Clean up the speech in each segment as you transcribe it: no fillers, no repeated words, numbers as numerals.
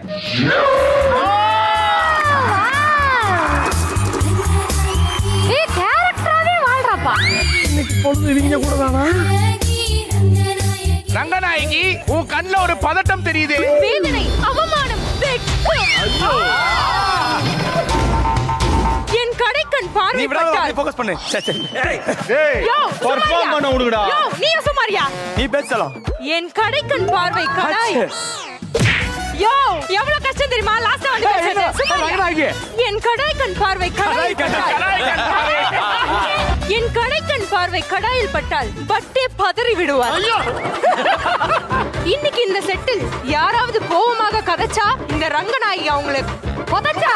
ஏய் கேரக்டராவே வாழ்றப்பா. இன்னைக்கு பொழுது இவங்க கூட தானா? ரங்கநாயகி, உன் கண்ணுல ஒரு பதட்டம் தெரியுது. வேதனை, அவமானம், வெட்கம். என் கடைக்கண் பார்வை பட்டால் ஃபோக்கஸ் பண்ணு. ஏய், யோ, பெர்ஃபார்ம் பண்ண விடுடா. யோ, நீ சுமாரியா? நீ பேசலாம். என் கடைக்கண் பார்வை கடாய். யோ, எவ்வளவு கஷ்டம் தெரியுமா? லாஸ்டா வந்து பேசுறது. சுமாரியா? என் கடைக்கண் பார்வை கடாய். என் கடைக்கண் பார்வை கடாயில் பட்டால் பட்டே பதறி விடுவார். இன்னைக்கு இந்த செட்டில் யாராவது கோவமாக கதைச்சா இந்த ரங்கநாயகி அவங்களுக்கு பதச்சா.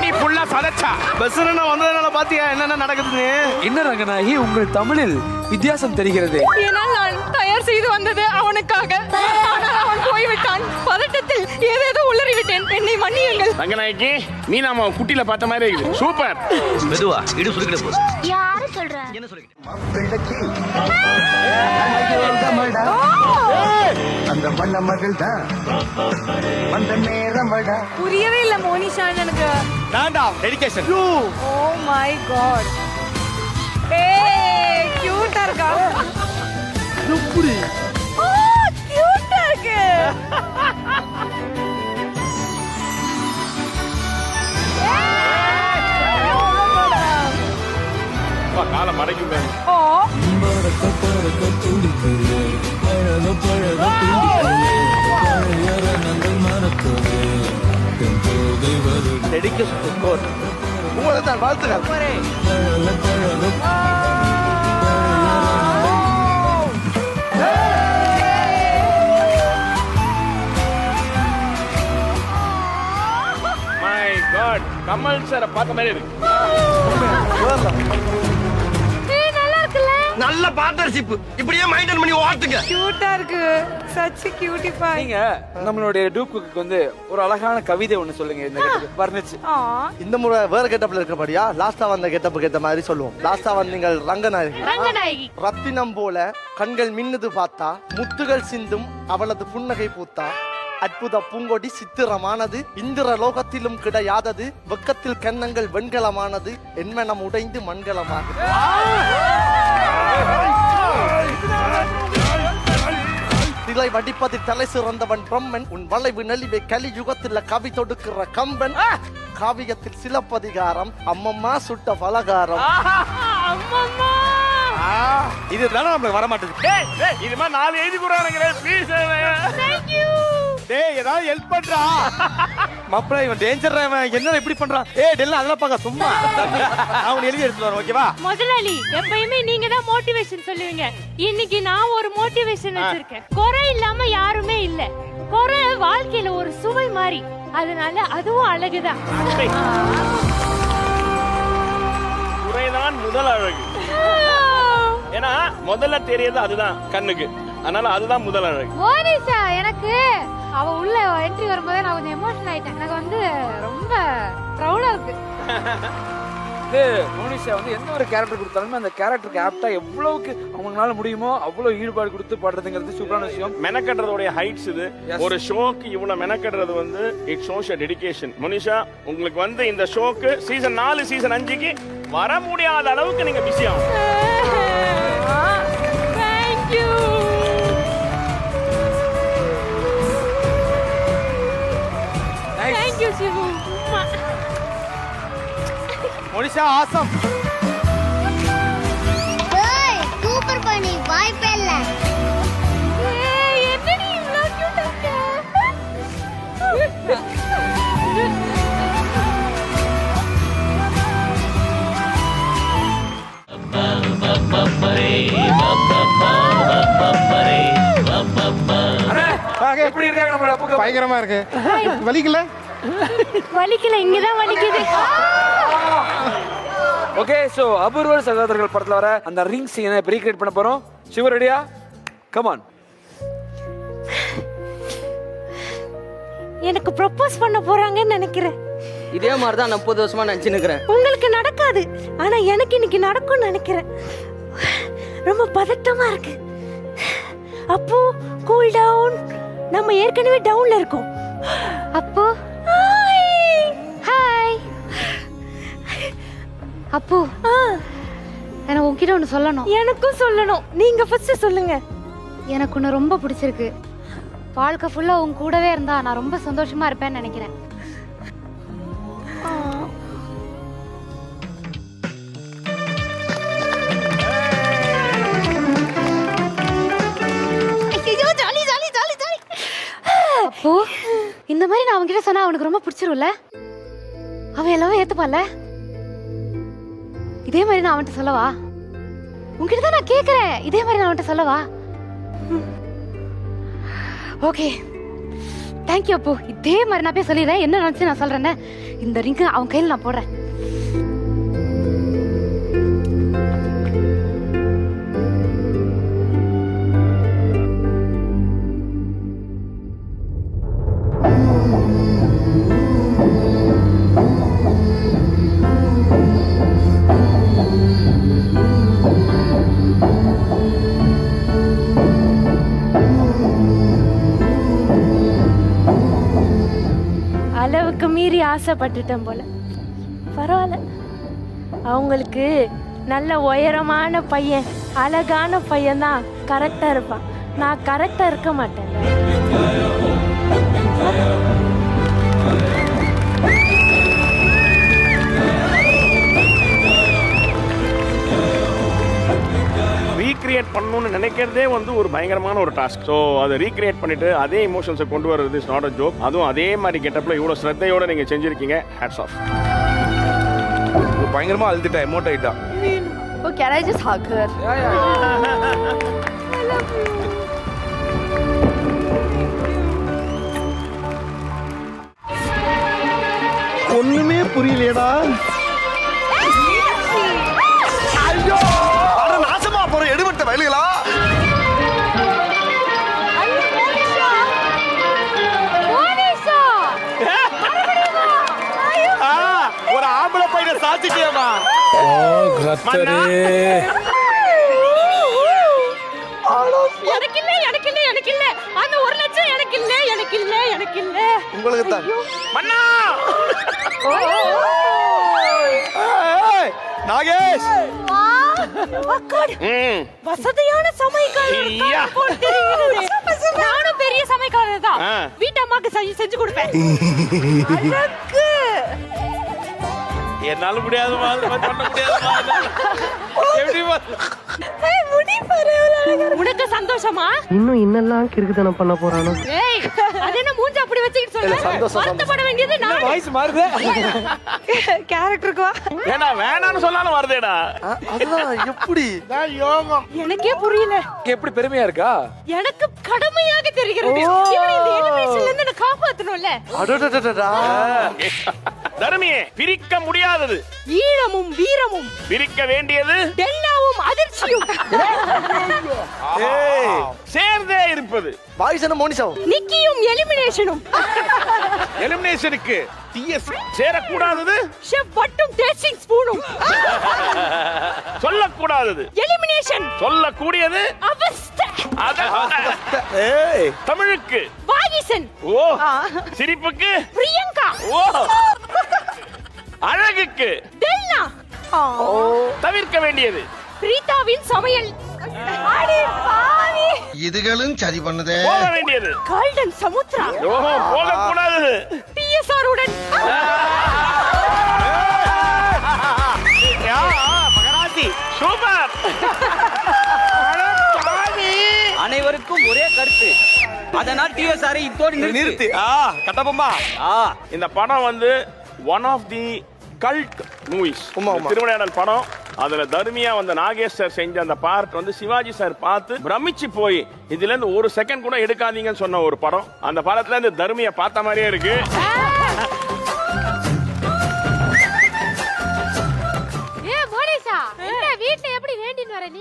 நீ புல்லா பதச்சா. பஸ்ல நான் வந்ததனால பாத்தியா என்னென்ன நடக்குதுன்னு? என்ன ரங்கநாயகி, உங்கள் தமிழில் வித்தியாசம் தெரிகிறது. ஏனால் நான் தயார் செய்து வந்தது அவனுக்காக. ஆனால் அவன் போய்விட்டான். பதட்டத்தில் ஏதேதோ உளறி விட்டேன். என்னை மன்னியுங்கள். ரங்கநாயகி, நீ நாம குட்டில பார்த்த மாதிரி இருக்குது. சூப்பர். மெதுவா இடு சுருக்கிட போகுது. யாரு சொல்ற? என்ன சொல்லிக்கிட்டு அந்த வண்ண மகள் தான் அந்த நேரமடா. புரியவே இல்ல மோனிஷா எனக்கு. வேண்டாம் டெடிகேஷன். Oh my God. ஏய் கியூட்டா இருக்கா. எப்படி? ஓ கியூட்டா இருக்கு. காலை மடக்கி ஓ டெடிகேஷன் கோட். உங்களுக்கு தான் வாழ்த்துக்கள். மை காட், கமல் சார பார்த்த மாதிரி இருக்கு. ஏய் நல்லா இருக்குல. நல்ல பார்ட்னர்ஷிப். இப்படியே மெயின்டைன் பண்ணி ஓட்டுங்க. கியூட்டா இருக்கு. such a cutie pie. நீங்க நம்மளுடைய டூக்குக்கு வந்து ஒரு அழகான கவிதை ஒண்ணு சொல்லுங்க. இந்த வர்ணிச்சு. இந்த முறை வேற கெட்டப்ல இருக்கிறபடியா லாஸ்டா வந்த கெட்டப்புக்கு ஏத்த மாதிரி சொல்லுவோம். லாஸ்டா வந்து நீங்கள் ரங்கநாயகி. ரங்கநாயகி. ரத்தினம் போல கண்கள் மின்னுது பார்த்தா, முத்துகள் சிந்தும் அவளது புன்னகை பூத்தா, அற்புத பூங்கொடி சித்திரமானது, இந்திர லோகத்திலும் கிடையாதது, வெக்கத்தில் கன்னங்கள் வெண்கலமானது, என்மனம் உடைந்து மண்கலமானது. திலை வடிப்பதில் தலை சிறந்தவன் பிரம்மன், உன் வளைவு நெளிவை கலியுகத்தில் கவி தொடுக்கிற கம்பன், காவியத்தில் சிலப்பதிகாரம், அம்மம்மா சுட்ட பலகாரம். இதுதானே நம்மளுக்கு வர மாட்டேங்குது. இது மாதிரி 4 எழுதி கொடுறானுங்களே ப்ளீஸ். Thank you. டேய் ஏதாவது ஹெல்ப் பண்றா. மாப்ள இவன் டேஞ்சர். இவன் என்ன இப்படி பண்றான்? ஏய் டெல்ல அதெல்லாம் பார்க்க சும்மா. நான் எழுதி எடுத்து வரேன். ஓகேவா? முதலாளி எப்பயுமே நீங்க தான் மோட்டிவேஷன் சொல்லுவீங்க. இன்னைக்கு நான் ஒரு மோட்டிவேஷன் வச்சிருக்கேன். குறை இல்லாம யாருமே இல்ல. குறை வாழ்க்கையில ஒரு சுவை மாதிரி. அதனால அதுவும் அழகுதான். குறைதான் முதல் அழகு. ஏன்னா முதல்ல தெரியுது அதுதான் கண்ணுக்கு. அதனால அதுதான் முதல் அழகு. மோனிஷா எனக்கு அவ உள்ள என்ட்ரி வரும்போது நான் கொஞ்சம் எமோஷனல் ஆயிட்டேன். எனக்கு வந்து ரொம்ப ப்ரௌடா இருக்கு. மோனிஷா வந்து எந்த ஒரு கேரக்டர் கொடுத்தாலுமே அந்த கேரக்டருக்கு ஆப்டா எவ்வளவுக்கு அவங்களால முடியுமோ அவ்வளவு ஈடுபாடு கொடுத்து பாடுறதுங்கிறது சூப்பரான விஷயம். மெனக்கட்டுறதோட ஹைட்ஸ் இது. ஒரு ஷோக்கு இவ்வளவு மெனக்கட்டுறது வந்து இட் ஷோஸ் டெடிகேஷன். மோனிஷா, உங்களுக்கு வந்து இந்த ஷோக்கு சீசன் 4 சீசன் 5க்கு வர முடியாத அளவுக்கு நீங்க பிஸி ஆகும். Thank you. Thank you Sivu. Monisha awesome. ஏய் சூப்பர் பண்ணி வாய்ப்பே இல்ல. ஏய் என்னடி இவ்ளோ கியூட்டா இருக்க. எப்படி இருக்காங்க நம்ம அப்புக்கு? பயங்கரமா இருக்கு. வலிக்கல? வலிக்கல, இங்கதான் வலிக்குது. ஓகே, சோ அபூர்வ சகோதரர்கள் படத்துல வர அந்த ரிங் சீனை இப்ப ரீக்ரியேட் பண்ண போறோம். சிவ ரெடியா? Come on. எனக்கு ப்ரோபோஸ் பண்ண போறாங்கன்னு நினைக்கிறேன். இதே மாதிரி தான் 30 வருஷமா நினைச்சு நிக்கிறேன். உங்களுக்கு நடக்காது, ஆனா எனக்கு இன்னைக்கு நடக்கும்னு நினைக்கிறேன். ரொம்ப பதட்டமா இருக்கு. அப்போ கூல் டவுன். நம்ம ஏற்கனவே டவுன்ல இருக்கோம். அப்போ ஹாய் அப்போ எனக்கு உன்கிட்ட ஒன்று சொல்லணும். எனக்கும் சொல்லணும். நீங்க ஃபர்ஸ்ட் சொல்லுங்க. எனக்கு உன்னை ரொம்ப பிடிச்சிருக்கு. வாழ்க்கை ஃபுல்லா உன் கூடவே இருந்தா நான் ரொம்ப சந்தோஷமா இருப்பேன்னு நினைக்கிறேன். அப்போ இந்த மாதிரி நான் அவன்கிட்ட சொன்னா அவனுக்கு ரொம்ப பிடிச்சிரும்ல? அவன் எல்லாமே ஏத்துப்பால? இதே மாதிரி நான் அவன்கிட்ட சொல்லவா? உன்கிட்ட தான் நான் கேக்குறேன். இதே மாதிரி நான் அவன்கிட்ட சொல்லவா? Okay thank you. அப்போ இதே மாதிரி நான் போய் சொல்லிடுறேன். என்ன நினைச்சு நான் சொல்றேன்னு இந்த ரிங்கு அவன் கையில் நான் போடுறேன். அளவுக்கு மீறி ஆசைப்பட்டுட்டேன் போல. பரவாயில்ல, அவங்களுக்கு நல்ல உயரமான பையன், அழகான பையன் தான் கரெக்டா இருப்பான். நான் கரெக்டா இருக்க மாட்டேன். ரீக்ரியேட் பண்ணணும்னு நினைக்கிறதே வந்து ஒரு பயங்கரமான ஒரு டாஸ்க். ஸோ அதை ரீக்ரியேட் பண்ணிட்டு அதே இமோஷன்ஸை கொண்டு வர்றது இஸ் நாட் அ ஜோக். அதுவும் அதே மாதிரி கெட்டப்ல இவ்வளோ ஸ்ரத்தையோட நீங்க செஞ்சிருக்கீங்க. Hats off. பயங்கரமா அழுதுட்டா, எமோட் ஆயிட்டா. Oh, can I just hug her? ஒண்ணுமே புரியலையடா. ஐயோ, அட நாசமா போற எடுபட்ட வயலுகளா. ஒரு ஆம்பளை பையனை சாத்திட்டியேமா. எனக்கு இல்ல அந்த 1 லட்சம் எனக்கு இல்ல. உங்களுக்கு தான் மன்னா. நாகேஷ், வசதியான சமையல்காரர் ஐயா. போல் தெரிகிறது. நானும் பெரிய சமையல்காரர் தான். ஆ. வீட்டம்மாக்கு செஞ்சு கொடுப்பேன். அழகு. என்னால முடியாது, பண்ண முடியாது. உனக்கு சந்தோஷமா? இன்னும் என்னெல்லாம் கிறுக்குத்தனம் பண்ண போறானோ? ஏய், அது என்ன மூஞ்ச அப்படி வச்சிட்டு சொல்ற? சந்தோஷம், வருத்தப்பட வேண்டியது நான். வாய்ஸ் மாறுதே. கேரக்டருக்கு வா. ஏன்னா வேணான்னு சொன்னாலும் வருதேடா. அதுதான் எப்படி யோகம். எனக்கே புரியல. எப்படி பெருமையா இருக்கா? எனக்கு கடமையாக தெரிகிறது. இவனை இந்த எலிமினேஷன்ல இருந்து நான் காப்பாத்தணும்ல. அடடடடடா. தர்மியே, பிரிக்க முடியாதது ஈரமும் வீரமும், பிரிக்க வேண்டியது டெல்லாவும் அதிர்ச்சியும், சேர்ந்தே இருப்பது வாய்ஸ் மோனிஷாவும் நிக்கியும் எலிமினேஷனும். எலிமினேஷனுக்கு டிஎஸ் சேரக்கூடாதது ஷெஃப் பட்டும் டேஸ்டிங் ஸ்பூனும். சொல்லக்கூடாதது எலிமினேஷன், சொல்லக்கூடியது அவஸ்தை. தமிழுக்கு வாகிசன், ஓ, சிரிப்புக்கு பிரியங்கா, ஓ, அழகுக்கு டெல்லா, தவிர்க்க வேண்டியது பிரீதாவின் சமையல். அடி பாவி, இதுகளும் சரி பண்ணுதே. போக வேண்டியது கோல்டன் சமுத்ரா. ஓஹோ, போக கூடாதது டிஎஸ்ஆர் உடன். மகராசி சூப்பர். அனைவருக்கும் ஒரே கருத்து. அதனால் டிஎஸ்ஆரை இத்தோடு நிறுத்து. கட்டப்பமா. இந்த படம் வந்து one of the cult movies. Thiruvilaiyadal படம். அதுல தர்மியா வந்து நாகேஷ் சார் செஞ்ச அந்த பார்ட் வந்து சிவாஜி சார் பார்த்து பிரமிச்சு போய் இதுல இருந்து ஒரு செகண்ட் கூட எடுக்காதீங்கன்னு சொன்ன ஒரு படம். அந்த படத்துல இருந்து தர்மியா பார்த்த மாதிரியே இருக்கு. வீட்ல எப்படி வேண்டின்னு வர நீ?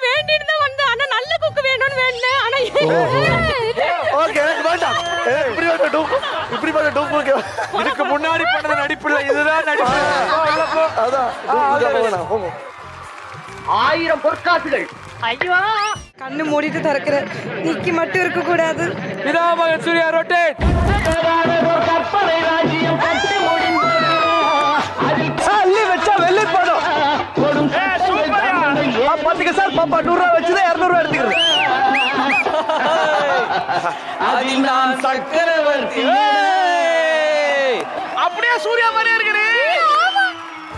வேண்டின்னு தான் வந்த. ஆனா நல்ல குக்கு வேணும்னு வேண்டேன். ஆனா ஓகே, எனக்கு வேண்டாம். இப்படி வந்து இப்படி வந்து டூப்பு. இதுக்கு முன்னாடி பண்ண நடிப்புல இதுதான் நடிப்பு. அதான் 1000 பொற்காசுகள். ஐயோ கண்ணு மூடிட்டு திறக்கிற நீக்கி மட்டும் இருக்க கூடாது. பிதாமகன் சூர்யா ரொட்டேட். வச்சா வெள்ளை படம் பாத்துக்க சார். பாப்பா 100 ரூபா வச்சுதான் 200 ரூபா எடுத்துக்கிறது. அதில் நான் சக்கரவர்த்தி. அப்படியே சூர்யா மாதிரியே இருக்கிறே.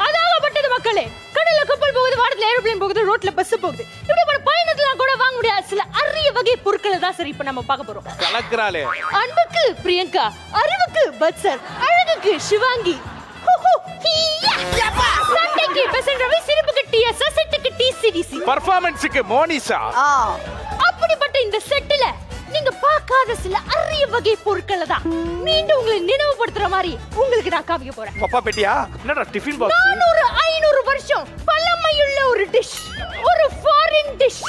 அதாகப்பட்டது மக்களே. கடல்ல கப்பல் போகுது, வானத்துல ஏரோப்ளேன் போகுது, ரோட்ல பஸ் போகுது. இப்படிப்பட்ட பயணத்துல கூட வாங்க முடியாத சில அரிய வகை பொருட்களை தான் சரி இப்ப நம்ம பார்க்க போறோம். கலக்குறாளே. அன்புக்கு பிரியங்கா, அறிவுக்கு பத்சர், அழகுக்கு சிவாங்கி, சண்டைக்கு பெசன் ரவி, சிரிப்புக்கு டிஎஸ், செட்டுக்கு டிசிடிசி, பர்ஃபார்மன்ஸ்க்கு மோனிஷா. அப்படிப்பட்ட இந்த செட்ல நீங்க பார்க்காத சில அரிய வகை பொருட்களை தான் மீண்டும் உங்களை நினைவுபடுத்துற மாதிரி உங்களுக்கு நான் காமிக்க போறேன். பப்பா பெட்டியா? என்னடா டிஃபன் பாக்ஸ்? 400-500 வருஷம் பழமையுள்ள ஒரு டிஷ், ஒரு ஃபாரின் டிஷ்.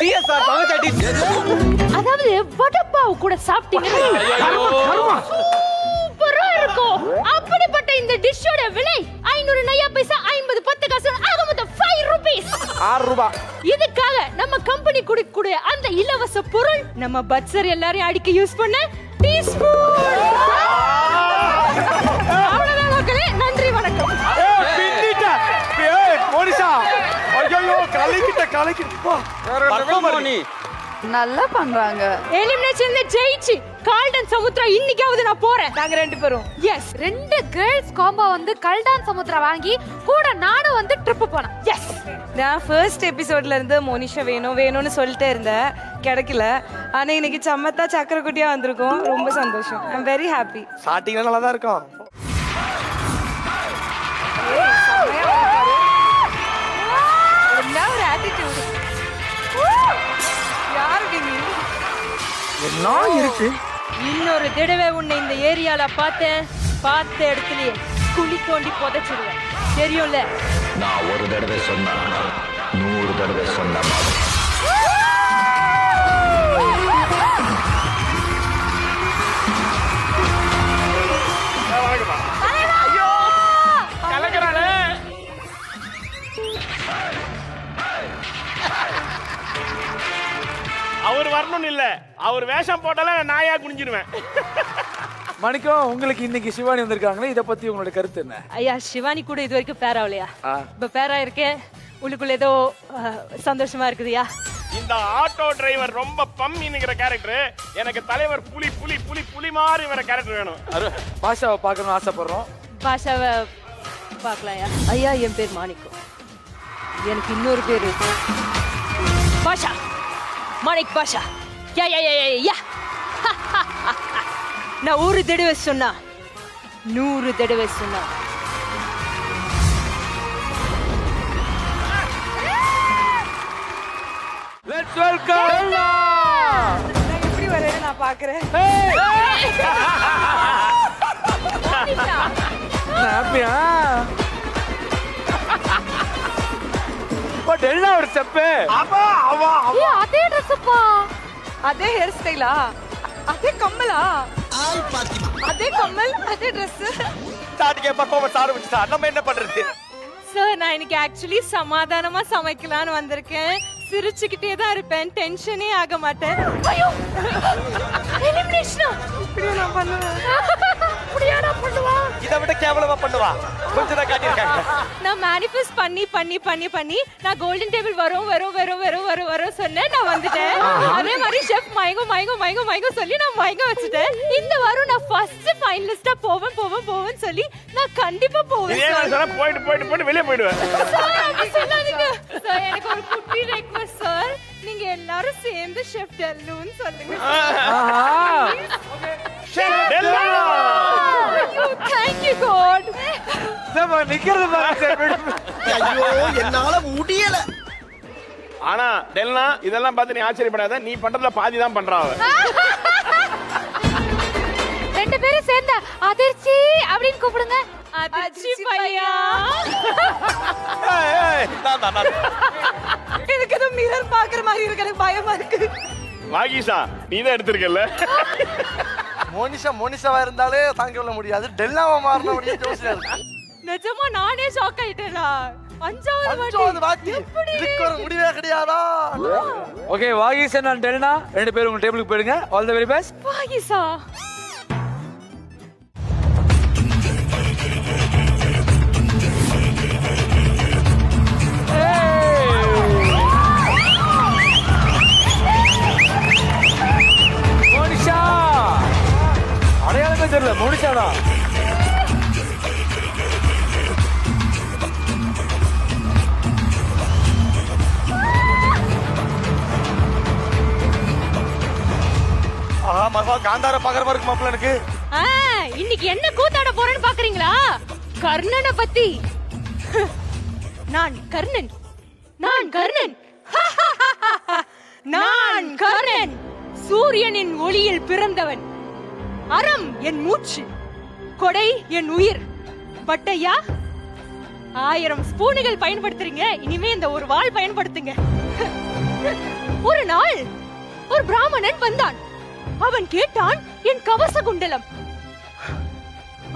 அதாவது வடப்பாவு கூட சாப்பிட்டீங்கன்னா சூப்பரா இருக்கும். அப்படிப்பட்ட இந்த டிஷ்ஷோட விலை 500 நயா பைசா, 50 10 காசு, ஆக மொத்தம் 5 ரூபீஸ். 6 ரூபாய். இதுக்காக நம்ம கம்பெனி கொடுக்கக்கூடிய அந்த இலவச பொருள் நம்ம பட்சர் எல்லாரையும் அடிக்க யூஸ் பண்ண டீஸ்பூன். அவ்வளவுதான் மக்களே, நன்றி வணக்கம். மோனிஷா ஐயோ கலக்கிட்ட நல்லா பண்றாங்க. எலிமினேஷன்ல ஜெயிச்சு கால்டன் சமுத்ரா இன்னைக்காவது நான் போறேன். நாங்க 2 பேரும் எஸ், 2 கேர்ள்ஸ் காம்போ வந்து கல்டான் சமுத்திரா வாங்கி கூட நானும் வந்து ட்ரிப் போனேன். எஸ். நான் ஃபர்ஸ்ட் எபிசோட்ல இருந்து மோனிஷா வேணும்னு சொல்லிட்டே இருந்தேன், கிடைக்கல. ஆனா இன்னைக்கு சம்மத்தா சக்கர குட்டியா வந்திருக்கோம், ரொம்ப சந்தோஷம். ஐ அம் வெரி ஹாப்பி. ஸ்டார்டிங்ல நல்லா தான் இருக்கும். என்ன ஒரு ஆட்டிடியூட். யாருக்கு நீ? என்ன இருக்கு? இன்னொரு தடவை உன்னை இந்த ஏரியால பார்த்த இடத்துலயே குழி தோண்டி புதைச்சிருவேன், தெரியும்ல? நான் ஒரு தடவை சொன்னா 100 தடவை சொன்ன மாதிரி. கலக்குறாளே. அவர் வரணும்னு இல்ல, அவர் வேஷம் போட்டாலே நாயா குனிஞ்சிருவேன். மணிக்கம், உங்களுக்கு இன்னைக்கு சிவானி வந்திருக்காங்களே, இத பத்தி உங்களோட கருத்து என்ன? ஐயா, சிவானி கூட இது வரைக்கும் பேர் ஆகலையா? இப்ப பேரா இருக்கேன், உள்ளுக்குள்ள ஏதோ சந்தோஷமா இருக்குதுயா. இந்த ஆட்டோ டிரைவர் ரொம்ப பம்மிங்கிற கேரக்டர் எனக்கு தலைவர் புலி புலி புலி புலி மாதிரி வர கேரக்டர் வேணும். பாஷாவை பார்க்கணும்னு ஆசைப்படுறோம். பாஷாவை பார்க்கலாம்யா. ஐயா, என் பேர் மாணிக்கம். எனக்கு இன்னொரு பேர் இருக்கு, பாஷா, மாணிக் பாஷா. யா யா யா யா யா. நான் ஒரு தடவை சொன்னா 100 தடவை சொன்னா. Let's welcome. நான் எப்படி வரேன்னு நான் பாக்குறேன். ஹாப்பியா? பட் என்ன ஒரு ஸ்டெப். ஆமா ஆமா ஏ அதே ட்ரெஸ்ப்பா, அதே ஹேர் ஸ்டைலா, அதே கம்மலா, அதே கம்மல், அதே ட்ரெஸ். ஸ்டார்டிங்கே பெர்ஃபார்மன்ஸ் ஆரம்பிச்சா நம்ம என்ன பண்றது? சார், நான் இன்னைக்கு ஆக்சுவலி சமாதானமா சமைக்கலாம்னு வந்திருக்கேன். சிரிச்சுக்கிட்டே தான் இருப்பேன், டென்ஷனே ஆக மாட்டேன். ஐயோ, எலிமினேஷனா? இப்படியா நான் பண்ணுவேன்? இப்படியா நான் பண்ணுவேன்? இதை விட கேவலமா பண்ணுவா. கொஞ்சம் தான் காட்டியிருக்காங்க. நான் மேனிஃபெஸ்ட் பண்ணி நான் கோல்டன் டேபிள் வரும் சொன்னேன், நான் வந்துட்டேன். அதே மாதிரி ஷெஃப் மயங்க சொல்லி நான் மயங்க வச்சுட்டேன். இந்த வாரம் நான் ஃபர்ஸ்ட் ஃபைனலிஸ்டா போவேன் சொல்லி நான் கண்டிப்பா போவேன். இதே மாதிரி சொன்னா போயிட்டு வெளியே போயிடுவேன். சொல்லாதீங்க சார், எனக்கு ஒரு குட்டி ரெக்வெஸ்ட் சார். நீங்க எல்லாரும் சேர்ந்து ஷெஃப் டெல்லுன்னு சொல்லுங்க. Thank you God. நம்ம நிக்கிறது பாருங்க. ஐயோ என்னால முடியல. ஆனா டெல்னா, இதெல்லாம் பார்த்து நீ ஆச்சரியப்படாத, நீ பண்றதுல பாதி தான் பண்றா அவ. 2 பேரும் சேர்ந்த அதிர்ச்சி அப்படின்னு கூப்பிடுங்க. அதிர்ச்சி பையா. நான் எனக்கு ஏதோ மிரர் பாக்குற மாதிரி இருக்கு, எனக்கு பயமா இருக்கு. வாகிஷா, நீ தான் எடுத்திருக்கல. மோனிஷாவா இருந்தாலே தாங்க கொள்ள முடியாது. டெல்லாவா மாறின அப்படியே ஜோசியா இருக்கு. நிஜமா நானே ஷாக் ஆயிட்டேனா? அஞ்சாவது வாட்டி இதுக்கு ஒரு முடிவே கிடையாதா? ஓகே, வாகீசன் அண்ட் டெல்னா 2 பேரும் உங்க டேபிளுக்கு போயிடுங்க. All the very best. வாகிசா மோனிஷா அடையாளமே தெரியல. மோனிஷா தான். காந்தார பாக்குற மாதிரி இருக்கு மாப்பிள்ள எனக்கு. இன்னைக்கு என்ன கூத்தாட போறேன்னு பாக்குறீங்களா? கர்ணனை பத்தி. நான் கர்ணன். நான் கர்ணன். சூரியனின் ஒளியில் பிறந்தவன். அறம் என் மூச்சு, கொடை என் உயிர். பட்டையா 1000 ஸ்பூனுகள் பயன்படுத்துறீங்க, இனிமே இந்த ஒரு வாள் பயன்படுத்துங்க. ஒரு நாள் ஒரு பிராமணன் வந்தான். அவன் கேட்டான் என் கவச குண்டலம்.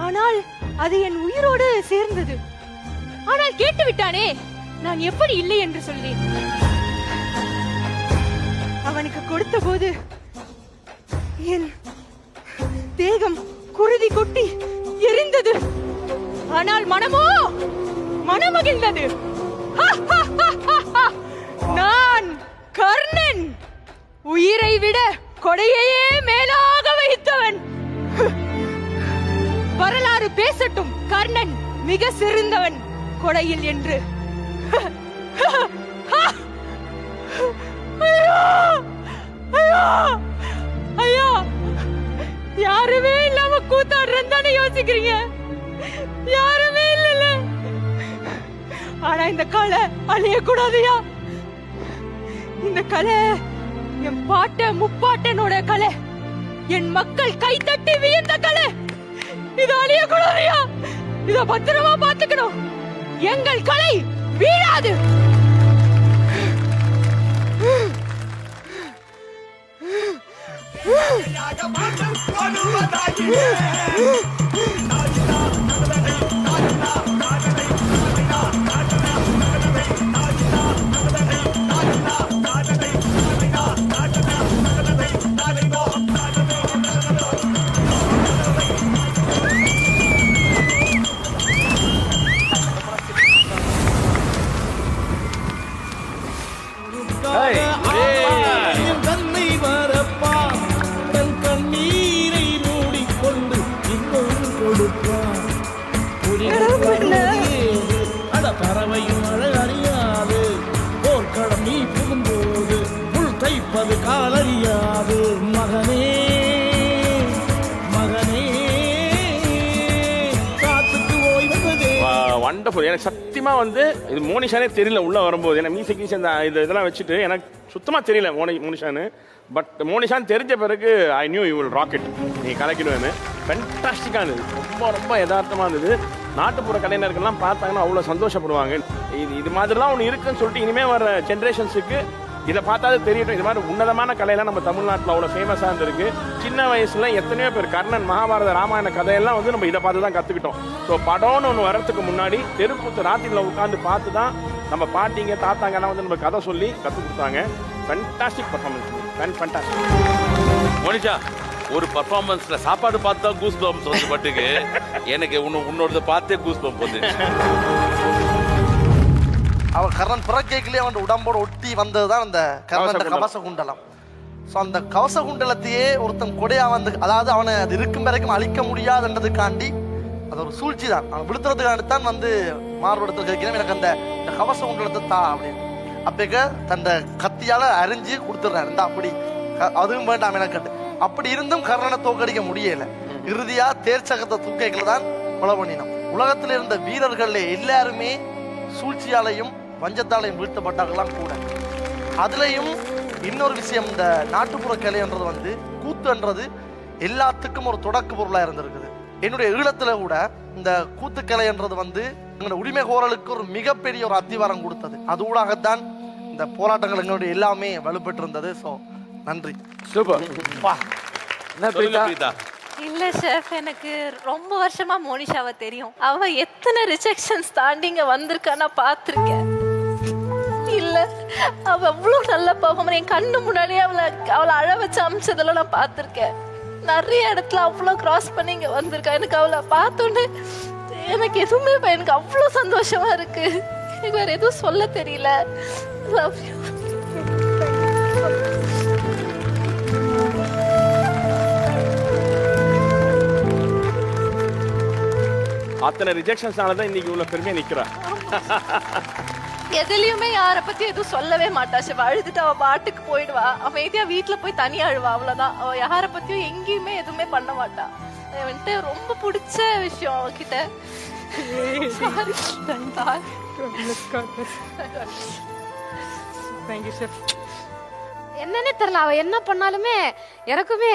ஆனால் அது என் உயிரோடு சேர்ந்தது. ஆனால் கேட்டு விட்டானே, நான் எப்படி இல்லை என்று சொல்வேன். அவனுக்கு கொடுத்த போது என் தேகம் குருதி கொட்டி எரிந்தது. ஆனால் மனமோ மனமகிழ்ந்தது. நான் கர்ணன், உயிரை விட கொடையையே மேலாக வைத்தவன். வரலாறு பேசட்டும், கர்ணன் மிக சிறந்தவன் கொடையில் என்று. ஐயா, யாருமே இல்லாம கூத்தாடுறேன்னு தானே யோசிக்கிறீங்க? யாருமே இல்ல. ஆனா இந்த கலை அழிய கூடாதுயா. இந்த கலை என் பாட்ட முப்பாட்டனோட கலை, என் மக்கள் கைத்தட்டி வியந்த கலை. இது அழிய கூடாதுயா. இத பத்திரமா பாத்துக்கணும். எங்கள் கலை வீழாது. பறவையும் அழகறியாது, போர்க்களம் நீ புகும்போது முள் தைப்பது காலறியாது. மகனே மகனே காத்துக்கு ஓய்வதே. வண்டர்ஃபுல். எனக்கு சத்தியமா வந்து இது மோனிஷானே தெரியல உள்ள வரும்போது. எனக்கு மியூசிக் இதெல்லாம் வச்சுட்டு எனக்கு சுத்தமா தெரியல மோனிஷான்னு. பட் மோனிஷான் தெரிஞ்ச பிறகு I knew you will rocket. நீ கலக்கிடுவேன்னு. ஃபென்டாஸ்டிக்காக இருந்தது. ரொம்ப ரொம்ப யதார்த்தமாக இருந்தது. நாட்டுப்புற கலைஞர்கள்லாம் பார்த்தாங்கன்னா அவ்வளோ சந்தோஷப்படுவாங்க. இது மாதிரிலாம் ஒன்று இருக்குன்னு சொல்லிட்டு இனிமேல் வர ஜென்ரேஷன்ஸுக்கு இதை பார்த்தாது தெரியட்டும். இது மாதிரி உன்னதமான கலையெல்லாம் நம்ம தமிழ்நாட்டில் அவ்வளோ ஃபேமஸாக இருந்திருக்கு. சின்ன வயசுல எத்தனையோ பேர் கர்ணன், மகாபாரத, ராமாயண கதையெல்லாம் வந்து நம்ம இதை பார்த்து தான் கற்றுக்கிட்டோம். ஸோ படம்னு ஒன்று வரத்துக்கு முன்னாடி தெருக்கூத்து ராத்திரியில் உட்காந்து பார்த்து தான் நம்ம பாட்டிங்க தாத்தாங்கலாம் வந்து நம்ம கதை சொல்லி கற்றுக் கொடுத்தாங்க. Fantastic performance. ஃபென்டாஸ்டிக். மோனிஷா, ஒரு பர்ஃபார்மன்ஸ்ல சாப்பாடு பார்த்தா கூஸ் பம்ப்ஸ் வந்து பட்டுக்கு எனக்கு உன்னோட பார்த்தே கூஸ் பம்ப் வந்து. அவன் கர்ணன் பிறக்கைகளே அவன் உடம்போட ஒட்டி வந்ததுதான் அந்த கர்ணன் கவச குண்டலம். ஸோ அந்த கவச குண்டலத்தையே ஒருத்தன் கொடையா வந்து, அதாவது அவனை அது இருக்கும் வரைக்கும் அழிக்க முடியாதுன்றதுக்காண்டி அது ஒரு சூழ்ச்சி தான். அவன் விழுத்துறதுக்காண்டி தான் வந்து மார்படுத்த கேட்கிறேன், எனக்கு அந்த கவச குண்டலத்தை தா அப்படின்னு. அப்பக்க தந்த கத்தியால அரிஞ்சு கொடுத்துட்றாரு. இருந்தா அப்படி அதுவும் வேண்டாம் எனக்கு. அப்படி இருந்தும் கர்ணனை தோக்கடிக்க முடியல. இறுதியா தேர்ச்சகத்தை தூக்கைகளை தான் கொலை பண்ணினோம். உலகத்தில் இருந்த வீரர்கள் எல்லாருமே சூழ்ச்சியாலையும் வஞ்சத்தாலையும் வீழ்த்தப்பட்டார்களாம் கூட. அதுலயும் இன்னொரு விஷயம், இந்த நாட்டுப்புற கலைன்றது வந்து கூத்துன்றது எல்லாத்துக்கும் ஒரு தொடக்க பொருளா இருந்திருக்குது. என்னுடைய ஈழத்துல கூட இந்த கூத்துக்கலைன்றது வந்து எங்களுடைய உரிமை கோரலுக்கு ஒரு மிகப்பெரிய ஒரு அத்திவாரம் கொடுத்தது. அது ஊடாகத்தான் இந்த போராட்டங்கள் எங்களுடைய எல்லாமே வலுப்பெற்று இருந்தது. ஸோ நன்றி. சூப்பர். இல்ல ஷெஃப், எனக்கு ரொம்ப வருஷமா மோனிஷாவை தெரியும். அவ எத்தனை ரிஜெக்ஷன்ஸ் தாண்டி இங்க வந்திருக்கா நான் பார்த்திருக்கேன். இல்ல அவ அவ்வளவு நல்ல பெர்ஃபார்மர். என் கண்ணு முன்னாடியே அவளை அழ வச்சு அமிச்சதெல்லாம் நான் பார்த்திருக்கேன். நிறைய இடத்துல அவ்வளோ கிராஸ் பண்ணி இங்க வந்திருக்கா. எனக்கு அவளை பார்த்தோன்னு எனக்கு எதுவுமே எனக்கு அவ்வளோ சந்தோஷமா இருக்கு. எனக்கு வேற எதுவும் சொல்ல தெரியல. Love you. அத்தனை ரிஜெக்ஷன்ஸ்னால தான் இன்னைக்கு இவ்வளவு பெருமையா நிக்கிறா. எதுலயுமே யார பத்தி எதுவும் சொல்லவே மாட்டா. சிவ அழுதுட்டு அவ பாட்டுக்கு போயிடுவா. அமைதியா வீட்டுல போய் தனியா அழுவா, அவ்வளவுதான். அவ யார பத்தியும் எங்கேயுமே எதுவுமே பண்ண மாட்டா. வந்துட்டு ரொம்ப பிடிச்ச விஷயம் அவகிட்ட. என்னன்னே தெரியல, அவ என்ன பண்ணாலுமே எனக்குமே.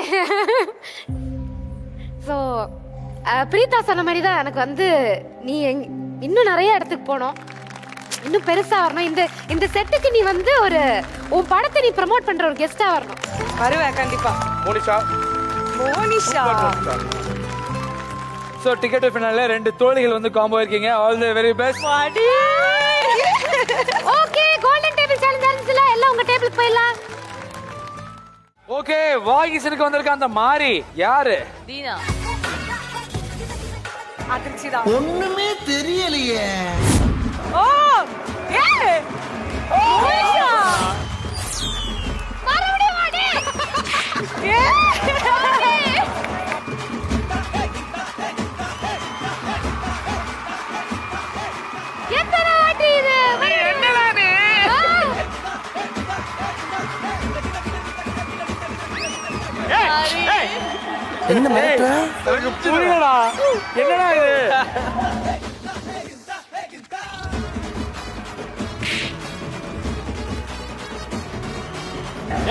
ஸோ பிரீதா சொன்ன மாதிரி தான் எனக்கு வந்து நீ இன்னும் நிறைய இடத்துக்கு போகணும், இன்னும் பெருசா வரணும். இந்த செட்டுக்கு நீ வந்து உன் படத்தை நீ ப்ரமோட் பண்ற ஒரு கெஸ்டா வரணும். வருவேன் கண்டிப்பா. மோனிஷா மோனிஷா சோ டிக்கெட் ஃபினால 2 தோழிகள் வந்து காம்போ இருக்கீங்க. All the very best. Okay, golden table challenge ஆரம்பிச்சல, எல்லாம் உங்க டேபிளுக்கு போயிடலாம். ஓகே, வாகிசனுக்கு வந்திருக்க அந்த மாரி யாரு? தீனா. அதிர்ச்சிதா. ஒண்ணுமே தெரியலையே. ஓ ஏ மோனிஷா மறுபடியும் வாடி. ஏ எத்தனை வாட்டி இது? என்னலானே என்ன மேட்டர்? புரியலடா. என்னடா இது?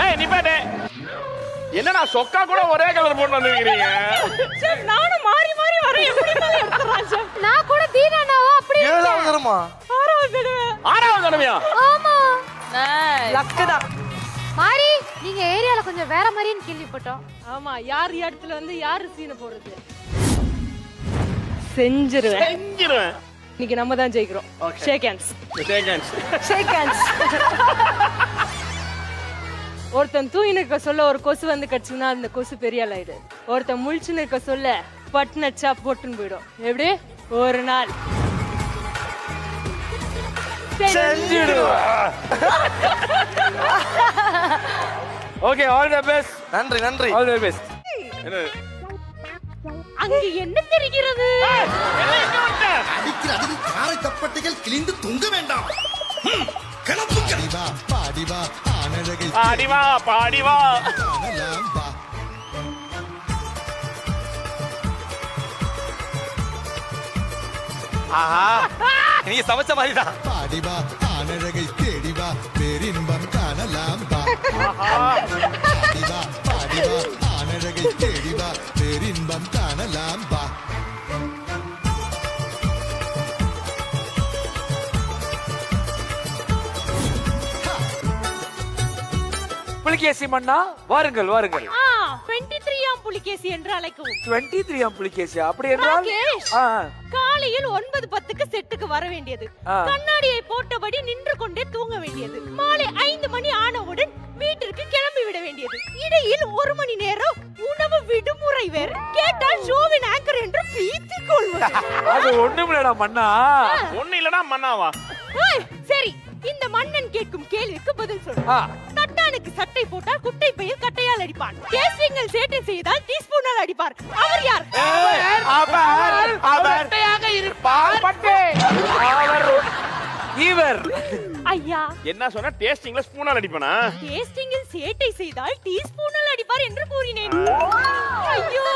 ஏய் நிப்பாட்டே. என்னடா சொக்கா கூட ஒரே கலர் போட்டு வந்திருக்கீங்க? ஷெஃப் நானும் மாறி மாறி வரேன். எப்படி மாதிரி எடுத்துறான் ஷெஃப். நான் கூட தீனானாவா அப்படி 7வது தடமா? 6வது தடவை. 6வது தடவையா? ஆமா. லக்குதா. மாரி, நீங்க ஏரியால கொஞ்சம் வேற மாதிரின்னு கேள்விப்பட்டோம். ஆமா, யார் இடத்துல வந்து யாரு சீனை போடுறது செஞ்சிருவேன். இன்னைக்கு நம்ம தான் ஜெயிக்கிறோம். Shake hands. Shake hands. ஒருத்தன் தூங்கின்னு இருக்க சொல்ல ஒரு கொசு வந்து கடிச்சுன்னா அந்த கொசு பெரிய ஆளாயிடு. ஒருத்தன் முழிச்சுன்னு இருக்க சொல்ல பட்டுனச்சா போட்டுன்னு போயிடும். எப்படி ஒரு நாள் ஓகே, ஆல் தி பெஸ்ட். நன்றி நன்றி. All the best. அங்க என்ன தெரிகிறது? அடிக்கிற அடியில் காரை தப்பட்டைகள் கிழிந்து தொங்க வேண்டாம். கிளம்பு கடிவா பாடிவா ஆனழகை பாடிவா பாடிவா. ஆஹா, நீ சமைச்ச மாதிரி தான். பாடிவா ஆனழகை தேடிவா பேரின்பம் காணலாம் பா. பாடிவா பாடிவா ஆனழகை தேடிவா பேரின்பம் காணலாம் பா. புலிகேசி மன்னா வாருங்கள் வாருங்கள். 23 ஆம் புலிகேசி என்று அழைக்கவும். 23 ஆம் புலிகேசி அப்படி என்றால் ராகேஷ், காலையில் 9:10 செட்டுக்கு வர வேண்டியது. கண்ணாடியை போட்டபடி நின்று கொண்டே தூங்க வேண்டியது. மாலை 5 மணி ஆனவுடன் வீட்டிற்கு கிளம்பி விட வேண்டியது. இடையில் 1 மணி நேரம் உணவு விடுமுறை வேற. கேட்டால் ஷோவின் ஆங்கர் என்று பீத்திக் கொள்வது. அது ஒண்ணுமில்லடா மன்னா. ஒண்ணு இல்லனா மன்னாவா? சரி, இந்த மன்னன் கேட்கும் கேள்விக்கு பதில் சொல்லு. தட்டானுக்கு சட்டை போட்டால் குட்டை பையில் கட்டையால் அடிப்பான். கேஸ்டிங்கில் சேட்டை செய்தால் டீஸ்பூனால் அடிப்பார். அவர் யார்? அவர் இருப்பார். பட்டே. அவர் இவர். ஐயா, என்ன சொன்னா? டேஸ்டிங்ல ஸ்பூனால் அடிப்பனா? டேஸ்டிங்கில் சேட்டை செய்தால் டீஸ்பூனால் அடிப்பார் என்று கூறினேன். ஐயோ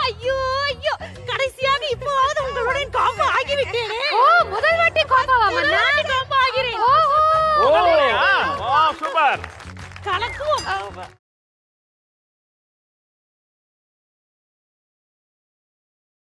ஐயோ ஐயோ, கடைசியாக இப்போவாவது உங்களுடன் காம்போ ஆகிவிட்டேனே. ஓ, முதல் வாட்டி காம்பாவா மன்னா? காம்போ ஆகிறேன். ஓ சூப்பர். கலக்குவோம்.